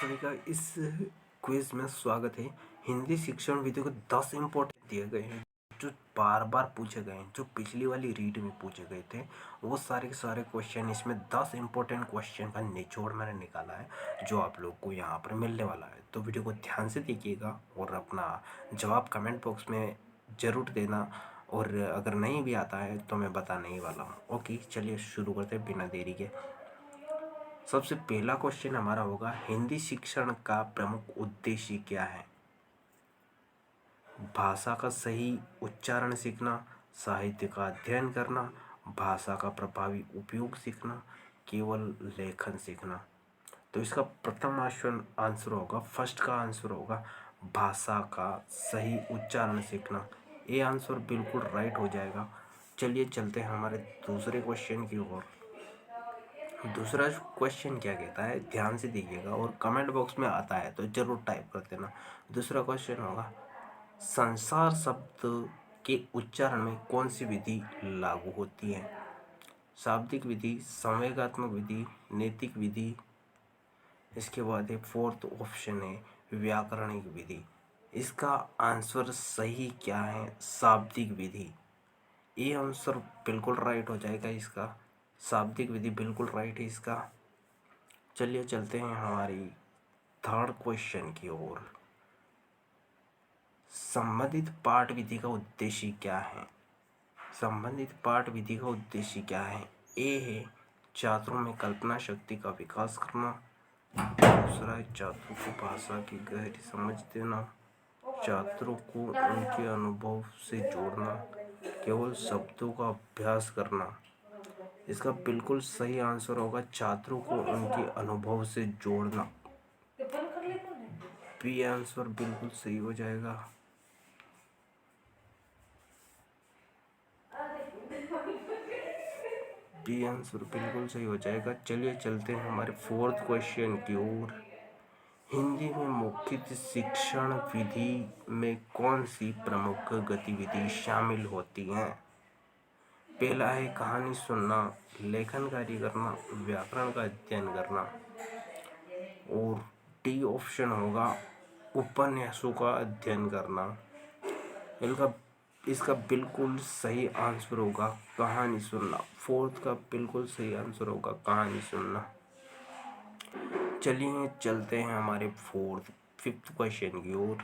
सभी का इस क्विज में स्वागत है। हिंदी शिक्षण विधि को 10 इम्पोर्टेंट दिए गए हैं जो बार बार पूछे गए हैं, जो पिछली वाली रीड में पूछे गए थे। वो सारे के सारे क्वेश्चन, इसमें 10 इम्पोर्टेंट क्वेश्चन का निचोड़ मैंने निकाला है जो आप लोग को यहाँ पर मिलने वाला है। तो वीडियो को ध्यान से देखिएगा और अपना जवाब कमेंट बॉक्स में ज़रूर देना, और अगर नहीं भी आता है तो मैं बताने ही वाला हूँ। ओके, चलिए शुरू करते हैं बिना देरी के। सबसे पहला क्वेश्चन हमारा होगा, हिंदी शिक्षण का प्रमुख उद्देश्य क्या है? भाषा का सही उच्चारण सीखना, साहित्य का अध्ययन करना, भाषा का प्रभावी उपयोग सीखना, केवल लेखन सीखना। तो इसका प्रथम आंसर होगा, फर्स्ट का आंसर होगा भाषा का सही उच्चारण सीखना। ये आंसर बिल्कुल राइट हो जाएगा। चलिए चलते हैं हमारे दूसरे क्वेश्चन की ओर। दूसरा क्वेश्चन क्या कहता है, ध्यान से देखिएगा और कमेंट बॉक्स में आता है तो जरूर टाइप कर देना। दूसरा क्वेश्चन होगा, संसार शब्द के उच्चारण में कौन सी विधि लागू होती है? शाब्दिक विधि, संवेगात्मक विधि, नैतिक विधि। इसके बाद एक फोर्थ ऑप्शन है व्याकरणिक विधि। इसका आंसर सही क्या है? शाब्दिक विधि। ये आंसर बिल्कुल राइट हो जाएगा इसका। शाब्दिक विधि बिल्कुल राइट है इसका। चलिए चलते हैं हमारी थर्ड क्वेश्चन की ओर। संबंधित पाठ विधि का उद्देश्य क्या है? संबंधित पाठ विधि का उद्देश्य क्या है? ए है छात्रों में कल्पना शक्ति का विकास करना, दूसरा है छात्रों को भाषा की गहरी समझ देना, छात्रों को उनके अनुभव से जोड़ना, केवल शब्दों का अभ्यास करना। इसका बिल्कुल सही आंसर होगा छात्रों को उनके अनुभव से जोड़ना। बी आंसर बिल्कुल सही हो जाएगा। बी आंसर बिल्कुल सही हो जाएगा। चलिए चलते हैं हमारे फोर्थ क्वेश्चन की ओर। हिंदी में मुख्य शिक्षण विधि में कौन सी प्रमुख गतिविधि शामिल होती हैं? पहला है कहानी सुनना, लेखन कार्य करना, व्याकरण का अध्ययन करना, और डी ऑप्शन होगा उपन्यासों का अध्ययन करना। इसका बिल्कुल सही आंसर होगा कहानी सुनना। फोर्थ का बिल्कुल सही आंसर होगा कहानी सुनना। चलिए चलते हैं हमारे फिफ्थ क्वेश्चन की ओर।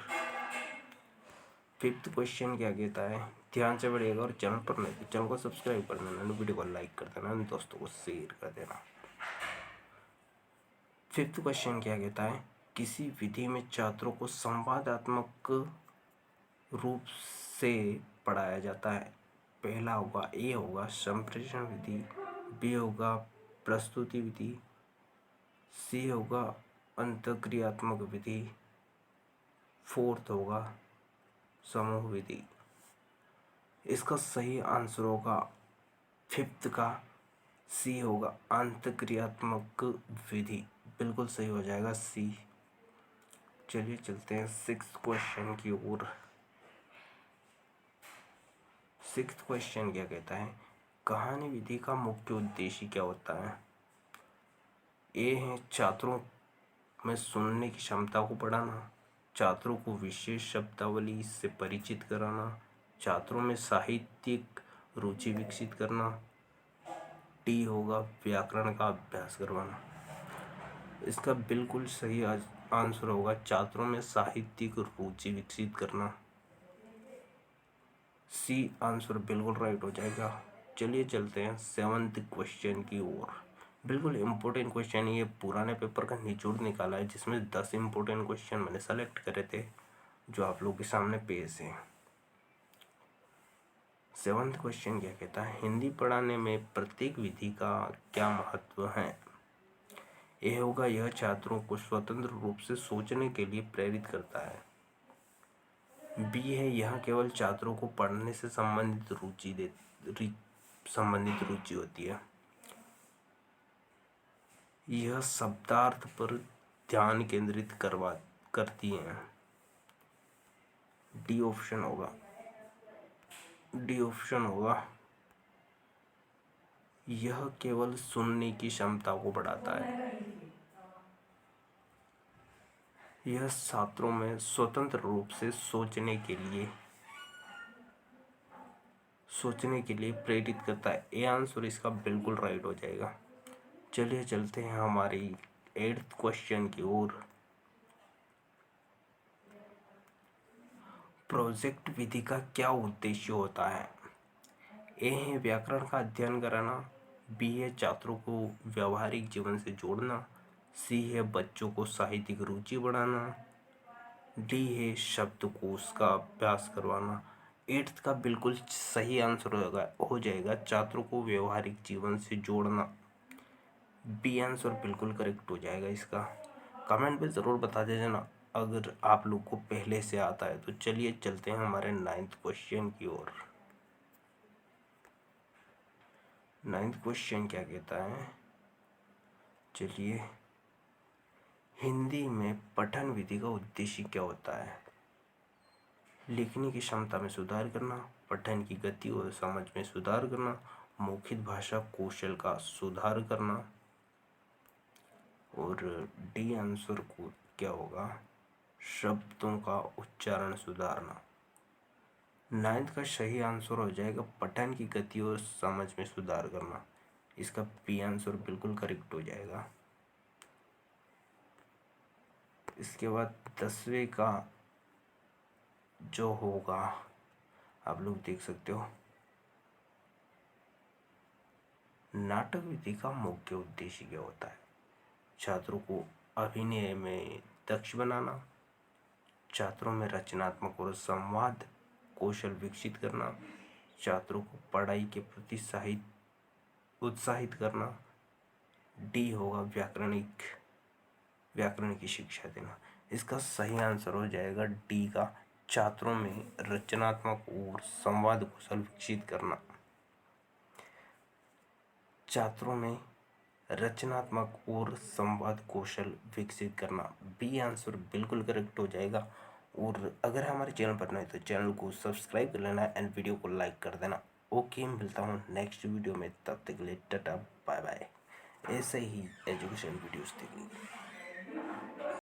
फिफ्थ क्वेश्चन क्या कहता है, ध्यान से पढ़िएगा और चैनल पर नहीं तो चैनल को सब्सक्राइब कर देना, वीडियो को लाइक कर देना, दोस्तों को शेयर कर देना। फिफ्थ क्वेश्चन क्या कहता है, किसी विधि में छात्रों को संवादात्मक रूप से पढ़ाया जाता है। पहला होगा ए होगा संप्रेषण विधि, बी होगा प्रस्तुति विधि, सी होगा अंतःक्रियात्मक विधि, फोर्थ होगा समूह विधि। इसका सही आंसर होगा फिफ्थ का सी होगा अंतःक्रियात्मक विधि। बिल्कुल सही हो जाएगा सी। चलिए चलते हैं सिक्स्थ क्वेश्चन की ओर। सिक्स्थ क्वेश्चन क्या कहता है, कहानी विधि का मुख्य उद्देश्य क्या होता है? ए है छात्रों में सुनने की क्षमता को बढ़ाना, छात्रों को विशेष शब्दावली से परिचित कराना, छात्रों में साहित्यिक रुचि विकसित करना, टी होगा व्याकरण का अभ्यास करवाना। इसका बिल्कुल सही आंसर होगा छात्रों में साहित्यिक रुचि विकसित करना। सी आंसर बिल्कुल राइट हो जाएगा। चलिए चलते हैं सेवंथ क्वेश्चन की ओर। बिल्कुल इम्पोर्टेंट क्वेश्चन, ये पुराने पेपर का निचोड़ निकाला है जिसमें 10 इम्पोर्टेंट क्वेश्चन मैंने सेलेक्ट करे थे जो आप लोगों के सामने पेश हैं। सेवंथ क्वेश्चन क्या कहता है, हिंदी पढ़ाने में प्रत्येक विधि का क्या महत्व है? ए होगा यह छात्रों को स्वतंत्र रूप से सोचने के लिए प्रेरित करता है, बी है यह केवल छात्रों को पढ़ने से संबंधित रुचि होती है, यह शब्दार्थ पर ध्यान केंद्रित करती है, डी ऑप्शन होगा यह केवल सुनने की क्षमता को बढ़ाता है। यह छात्रों में स्वतंत्र रूप से सोचने के लिए प्रेरित करता है। ए आंसर इसका बिल्कुल राइट हो जाएगा। चलिए चलते हैं हमारी 8th क्वेश्चन की ओर। प्रोजेक्ट विधि का क्या उद्देश्य होता है? ए है व्याकरण का अध्ययन कराना, बी है छात्रों को व्यवहारिक जीवन से जोड़ना, सी है बच्चों को साहित्यिक रुचि बढ़ाना, डी है शब्दकोश का अभ्यास करवाना। 8th का बिल्कुल सही आंसर हो जाएगा छात्रों को व्यवहारिक जीवन से जोड़ना। बी आंसर बिल्कुल करेक्ट हो जाएगा इसका। कमेंट में ज़रूर बता दीजिए अगर आप लोग को पहले से आता है तो। चलिए चलते हैं हमारे 9th क्वेश्चन की ओर। 9th क्वेश्चन क्या कहता है? चलिए, हिंदी में पठन विधि का उद्देश्य क्या होता है? लिखने की क्षमता में सुधार करना, पठन की गति और समझ में सुधार करना, मौखिक भाषा कौशल का सुधार करना। और डी आंसर को क्या होगा? शब्दों का उच्चारण सुधारना। 9th का सही आंसर हो जाएगा पठन की गति और समझ में सुधार करना। इसका बी आंसर बिल्कुल करेक्ट हो जाएगा। इसके बाद 10वें का जो होगा आप लोग देख सकते हो, नाटक विधि का मुख्य उद्देश्य क्या होता है? छात्रों को अभिनय में दक्ष बनाना, छात्रों में रचनात्मक और संवाद कौशल विकसित करना, छात्रों को पढ़ाई के प्रति उत्साहित करना, डी होगा व्याकरण की शिक्षा देना। इसका सही आंसर हो जाएगा डी का, छात्रों में रचनात्मक और संवाद कौशल विकसित करना। छात्रों में रचनात्मक और संवाद कौशल विकसित करना। बी आंसर बिल्कुल करेक्ट हो जाएगा। और अगर हमारे चैनल पर नए तो चैनल को सब्सक्राइब कर लेना एंड वीडियो को लाइक कर देना। ओके, मिलता हूँ नेक्स्ट वीडियो में, तब तक के लिए टाटा बाय बाय। ऐसे ही एजुकेशन वीडियोस देखने के लिए।